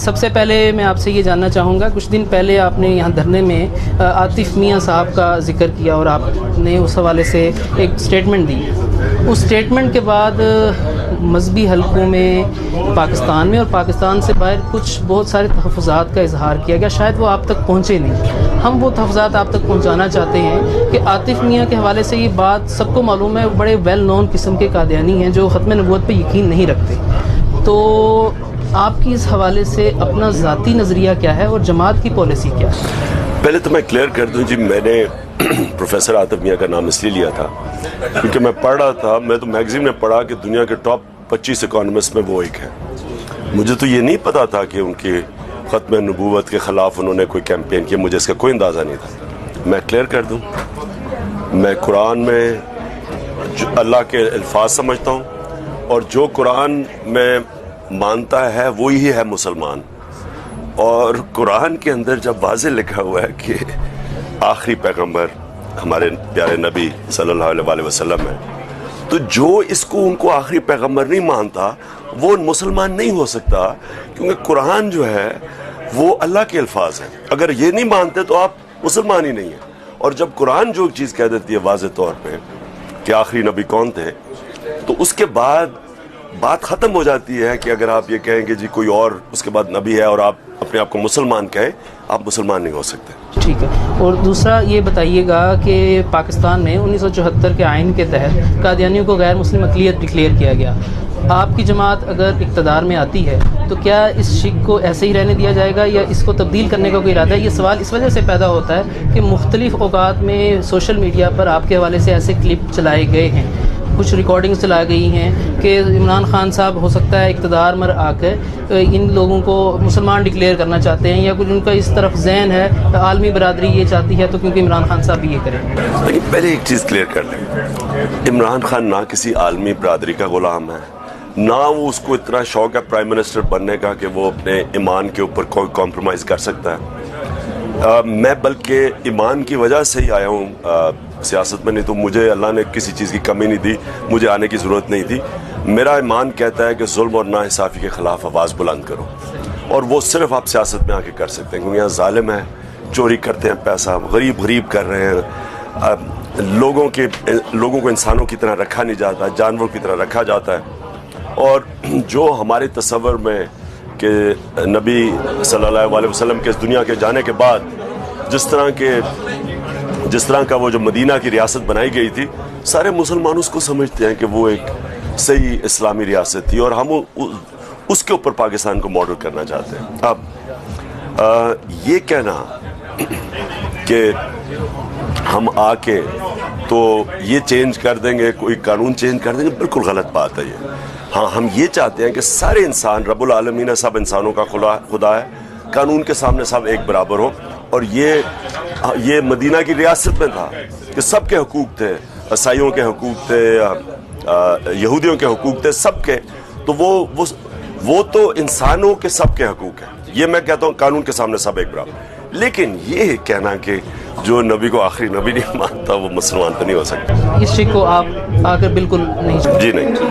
سب سے پہلے میں آپ سے یہ جاننا چاہوں گا، کچھ دن پہلے آپ نے یہاں دھرنے میں عاطف میاں صاحب کا ذکر کیا اور آپ نے اس حوالے سے ایک اسٹیٹمنٹ دی۔ اس اسٹیٹمنٹ کے بعد مذہبی حلقوں میں پاکستان میں اور پاکستان سے باہر کچھ بہت سارے تحفظات کا اظہار کیا گیا، شاید وہ آپ تک پہنچے نہیں۔ ہم وہ تحفظات آپ تک پہنچانا چاہتے ہیں کہ عاطف میاں کے حوالے سے یہ بات سب کو معلوم ہے، بڑے ویل نون قسم کے قادیانی ہیں جو ختم نبوت پہ یقین نہیں رکھتے، تو آپ کی اس حوالے سے اپنا ذاتی نظریہ کیا ہے اور جماعت کی پالیسی کیا ہے؟ پہلے تو میں کلیئر کر دوں جی، میں نے پروفیسر عاطف میاں کا نام اس لیے لیا تھا کیونکہ میں پڑھ رہا تھا، میں تو میگزین میں پڑھا کہ دنیا کے ٹاپ 25 اکانومسٹ میں وہ ایک ہے۔ مجھے تو یہ نہیں پتا تھا کہ ان کی ختم نبوت کے خلاف انہوں نے کوئی کیمپین کیا، مجھے اس کا کوئی اندازہ نہیں تھا۔ میں کلیئر کر دوں، میں قرآن میں اللہ کے الفاظ سمجھتا ہوں اور جو قرآن میں مانتا ہے وہی ہے مسلمان، اور قرآن کے اندر جب واضح لکھا ہوا ہے کہ آخری پیغمبر ہمارے پیارے نبی صلی اللہ علیہ وسلم ہے، تو جو اس کو ان کو آخری پیغمبر نہیں مانتا وہ مسلمان نہیں ہو سکتا، کیونکہ قرآن جو ہے وہ اللہ کے الفاظ ہیں۔ اگر یہ نہیں مانتے تو آپ مسلمان ہی نہیں ہیں۔ اور جب قرآن جو چیز کہہ دیتی ہے واضح طور پہ کہ آخری نبی کون تھے، تو اس کے بعد بات ختم ہو جاتی ہے کہ اگر آپ یہ کہیں کہ جی کوئی اور اس کے بعد نبی ہے اور آپ اپنے آپ کو مسلمان کہیں، آپ مسلمان نہیں ہو سکتے۔ ٹھیک ہے، اور دوسرا یہ بتائیے گا کہ پاکستان میں 1974 کے آئین کے تحت قادیانیوں کو غیر مسلم اقلیت ڈکلیئر کیا گیا۔ آپ کی جماعت اگر اقتدار میں آتی ہے تو کیا اس شک کو ایسے ہی رہنے دیا جائے گا یا اس کو تبدیل کرنے کا کوئی ارادہ ہے؟ یہ سوال اس وجہ سے پیدا ہوتا ہے کہ مختلف اوقات میں سوشل میڈیا پر آپ کے حوالے سے ایسے کلپ چلائے گئے ہیں، کچھ ریکارڈنگز چلائی گئی ہیں کہ عمران خان صاحب ہو سکتا ہے اقتدار میں آ کر ان لوگوں کو مسلمان ڈکلیئر کرنا چاہتے ہیں، یا کچھ ان کا اس طرف ذہن ہے عالمی برادری یہ چاہتی ہے تو کیونکہ عمران خان صاحب بھی یہ کریں۔ لیکن پہلے ایک چیز کلیئر کر لیں، عمران خان نہ کسی عالمی برادری کا غلام ہے، نہ وہ اس کو اتنا شوق ہے پرائم منسٹر بننے کا کہ وہ اپنے ایمان کے اوپر کوئی کمپرومائز کر سکتا ہے۔ میں بلکہ ایمان کی وجہ سے ہی آیا ہوں سیاست میں، نہیں تو مجھے اللہ نے کسی چیز کی کمی نہیں دی، مجھے آنے کی ضرورت نہیں تھی۔ میرا ایمان کہتا ہے کہ ظلم اور ناانصافی کے خلاف آواز بلند کرو، اور وہ صرف آپ سیاست میں آ کے کر سکتے ہیں، کیونکہ یہاں ظالم ہے، چوری کرتے ہیں پیسہ، غریب کر رہے ہیں، لوگوں کو انسانوں کی طرح رکھا نہیں جاتا، جانوروں کی طرح رکھا جاتا ہے۔ اور جو ہمارے تصور میں کہ نبی صلی اللہ علیہ وسلم کے اس دنیا کے جانے کے بعد جس طرح کا وہ جو مدینہ کی ریاست بنائی گئی تھی، سارے مسلمان اس کو سمجھتے ہیں کہ وہ ایک صحیح اسلامی ریاست تھی، اور ہم اس کے اوپر پاکستان کو ماڈل کرنا چاہتے ہیں۔ اب یہ کہنا کہ ہم آ کے تو یہ چینج کر دیں گے، کوئی قانون چینج کر دیں گے، بالکل غلط بات ہے یہ۔ ہاں، ہم یہ چاہتے ہیں کہ سارے انسان، رب العالمین سب انسانوں کا خدا ہے، قانون کے سامنے سب ایک برابر ہو، اور یہ مدینہ کی ریاست میں تھا کہ سب کے حقوق تھے، عیسائیوں کے حقوق تھے، یہودیوں کے حقوق تھے، سب کے، تو وہ تو انسانوں کے سب کے حقوق ہیں۔ یہ میں کہتا ہوں قانون کے سامنے سب ایک برابر، لیکن یہ کہنا کہ جو نبی کو آخری نبی نہیں مانتا وہ مسلمان تو نہیں ہو سکتا۔ اس شک کو آپ آ کر بالکل نہیں جی نہیں۔